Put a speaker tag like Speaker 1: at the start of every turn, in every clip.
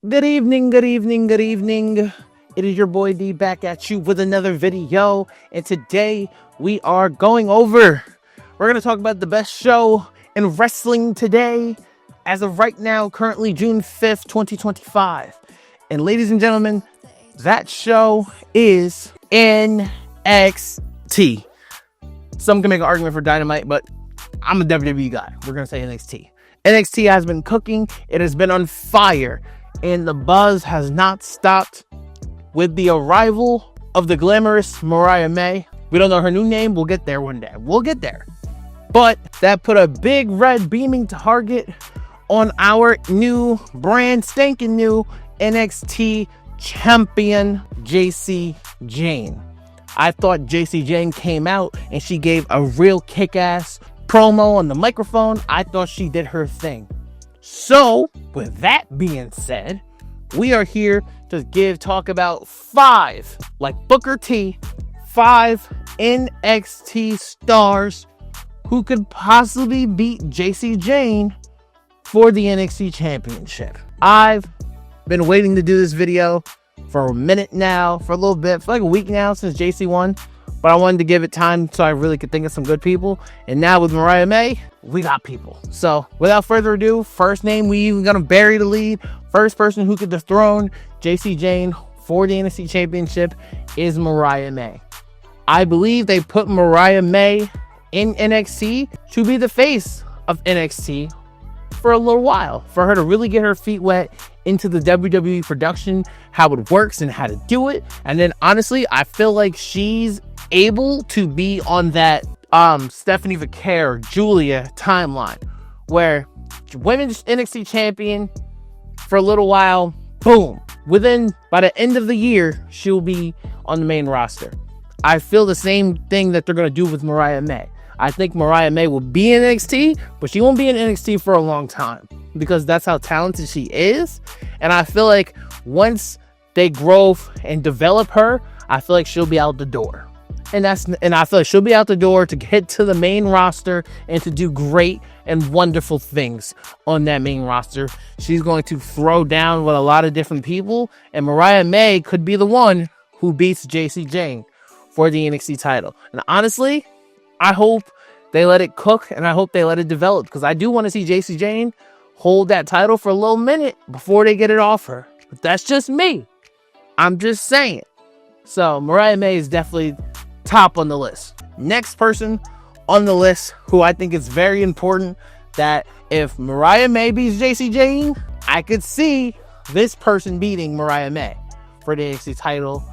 Speaker 1: Good evening, good evening, good evening. It is your boy D back at you with another video. And today we're going to talk about the best show in wrestling today. As of right now, currently June 5th, 2025. And ladies and gentlemen, that show is NXT. Some can make an argument for Dynamite, but I'm a WWE guy. We're going to say NXT. NXT has been cooking. It has been on fire. And the buzz has not stopped with the arrival of the glamorous Mariah May. We don't know her new name. We'll get there one day. We'll get there. But that put a big red beaming target on our new, brand spanking new NXT champion, Jayne. I thought Jayne came out and she gave a real kick-ass promo on the microphone. I thought she did her thing. So, with that being said, we are here to talk about 5, like Booker T, 5 NXT stars who could possibly beat Jayne for the NXT Championship. I've been waiting to do this video for a minute now, for a little bit, for like a week now since Jacy won. But I wanted to give it time so I really could think of some good people. And now with Mariah May, we got people. So without further ado, first name we even gonna bury the lead. First person who could dethrone Jayne for the NXT Championship is Mariah May. I believe they put Mariah May in NXT to be the face of NXT for a little while, for her to really get her feet wet into the WWE production, how it works and how to do it. And then honestly, I feel like she's able to be on that Stephanie Vaquer, Julia timeline, where women's NXT champion for a little while, boom, by the end of the year, she'll be on the main roster. I feel the same thing that they're going to do with Mariah May. I think Mariah May will be in NXT, but she won't be in NXT for a long time because that's how talented she is. And I feel like once they grow and develop her, I feel like she'll be out the door. And I feel like she'll be out the door to get to the main roster and to do great and wonderful things on that main roster. She's going to throw down with a lot of different people, and Mariah May could be the one who beats Jayne for the NXT title. And honestly, I hope they let it cook and I hope they let it develop, because I do want to see Jayne hold that title for a little minute before they get it off her. But that's just me. I'm just saying. So Mariah May is definitely top on the list. Next person on the list who I think is very important, that if Mariah May beats Jayne, I could see this person beating Mariah May for the NXT title,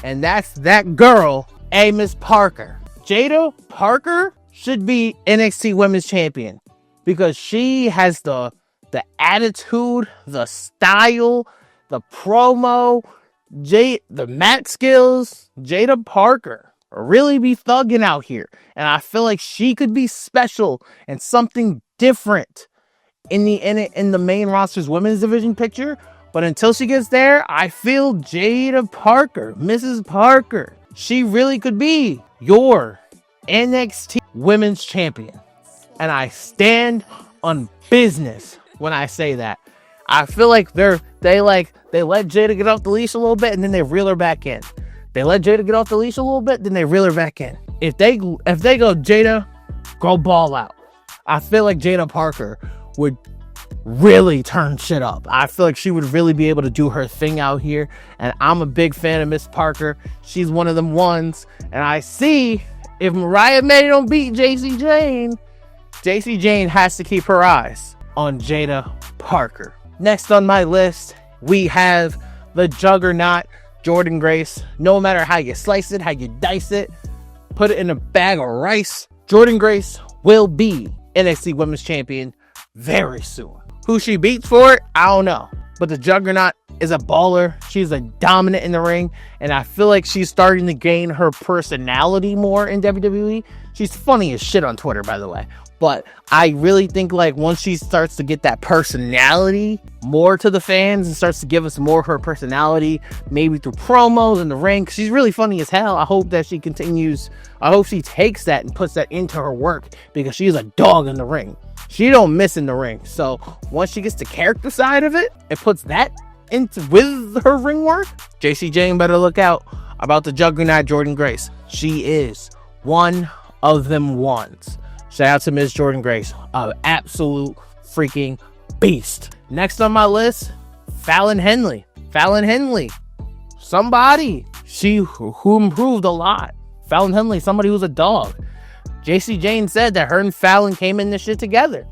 Speaker 1: and that's that girl, Miss Parker. Jada Parker should be NXT Women's Champion because she has the attitude, the style, the promo, the mat skills. Jada Parker really be thugging out here, and I feel like she could be special and something different in the main roster's women's division picture. But until she gets there, I feel Jada Parker, Mrs. Parker, she really could be your NXT Women's Champion. And I stand on business when I say that. I feel like they let Jada get off the leash a little bit and then they reel her back in. They let Jada get off the leash a little bit, then they reel her back in. If they go, Jada, go ball out, I feel like Jada Parker would really turn shit up. I feel like she would really be able to do her thing out here. And I'm a big fan of Miss Parker. She's one of them ones. And I see if Mariah May don't beat Jayne has to keep her eyes on Jada Parker. Next on my list, we have the juggernaut, Jordynne Grace. No matter how you slice it, how you dice it, put it in a bag of rice, Jordynne Grace will be NXT Women's Champion very soon. Who she beats for it, I don't know. But the juggernaut is a baller. She's a dominant in the ring. And I feel like she's starting to gain her personality more in WWE. She's funny as shit on Twitter, by the way. But I really think like once she starts to get that personality more to the fans and starts to give us more of her personality, maybe through promos in the ring, 'cause she's really funny as hell. I hope that she continues. I hope she takes that and puts that into her work, because she's a dog in the ring. She don't miss in the ring. So once she gets the character side of it and puts that with her ring work, Jacy Jayne better look out about the juggernaut Jordynne Grace. She is one of them ones. Shout out to Miss Jordynne Grace, an absolute freaking beast. Next on my list, Fallon Henley. Fallon Henley, somebody who improved a lot. Fallon Henley, somebody who's a dog. Jacy Jayne said that her and Fallon came in this shit together,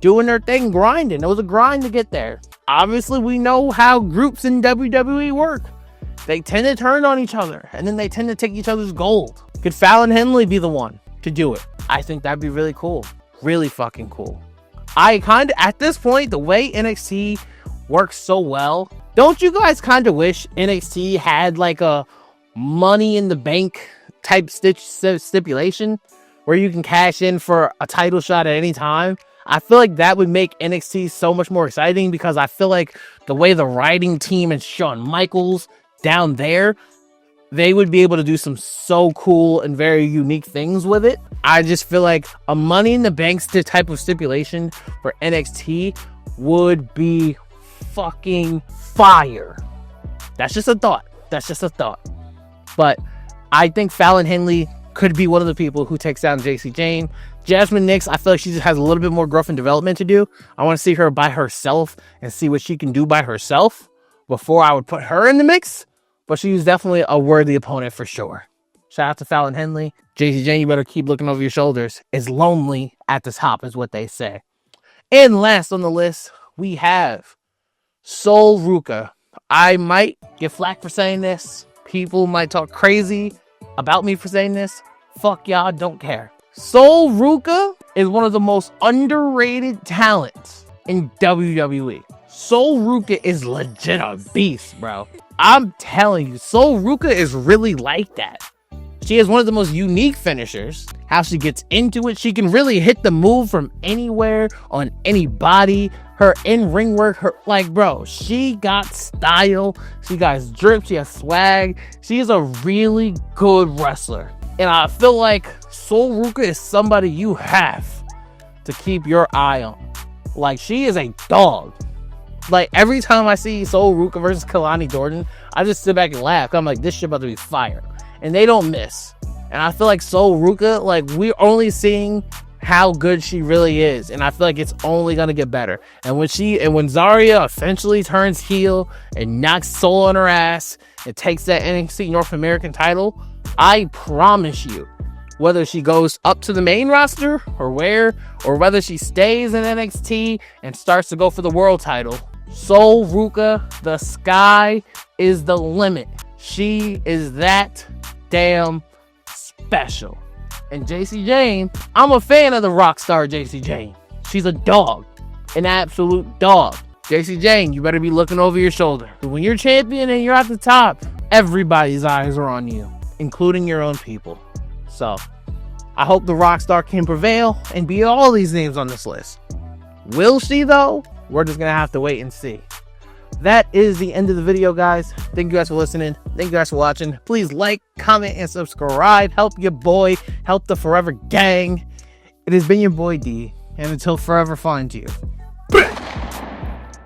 Speaker 1: doing their thing, grinding. It was a grind to get there. Obviously, we know how groups in WWE work. They tend to turn on each other, and then they tend to take each other's gold. Could Fallon Henley be the one to do it? I think that'd be really cool. Really fucking cool. At this point, the way NXT works so well, don't you guys kind of wish NXT had like a Money in the Bank type stipulation where you can cash in for a title shot at any time? I feel like that would make NXT so much more exciting, because I feel like the way the writing team and Shawn Michaels down there, they would be able to do some so cool and very unique things with it. I just feel like a Money in the Bank type of stipulation for NXT would be fucking fire. That's just a thought. But I think Fallon Henley could be one of the people who takes down Jacy Jayne. Jasmine Nix, I feel like she just has a little bit more growth and development to do. I want to see her by herself and see what she can do by herself before I would put her in the mix. But she's definitely a worthy opponent for sure. Shout out to Fallon Henley. Jacy Jayne, you better keep looking over your shoulders. It's lonely at the top is what they say. And last on the list, we have Sol Ruca. I might get flack for saying this. People might talk crazy about me for saying this. Fuck y'all, don't care. Sol Ruca is one of the most underrated talents in WWE. Sol Ruca is legit a beast, bro. I'm telling you, Sol Ruca is really like that. She has one of the most unique finishers. How she gets into it, she can really hit the move from anywhere on anybody. Her in-ring work, bro, she got style. She got drip, she has swag. She is a really good wrestler. And I feel like Sol Ruca is somebody you have to keep your eye on. Like, she is a dog. Like, every time I see Sol Ruca versus Kalani Jordan, I just sit back and laugh. I'm like, this shit about to be fire. And they don't miss. And I feel like Sol Ruca, like, we're only seeing how good she really is. And I feel like it's only going to get better. And when Zarya eventually turns heel and knocks Sol on her ass and takes that NXT North American title, I promise you, whether she goes up to the main roster or whether she stays in NXT and starts to go for the world title, Sol Ruca, the sky is the limit. She is that damn special. And Jacy Jayne, I'm a fan of the rock star Jacy Jayne. She's a dog, an absolute dog. Jacy Jayne, you better be looking over your shoulder. When you're champion and you're at the top, everybody's eyes are on you, including your own people. So, I hope the rock star can prevail and beat all these names on this list. Will she though? We're just gonna have to wait and see. That is the end of the video, guys. Thank you guys for listening. Thank you guys for watching. Please like, comment, and subscribe. Help your boy. Help the Forever Gang. It has been your boy D. And until forever finds you.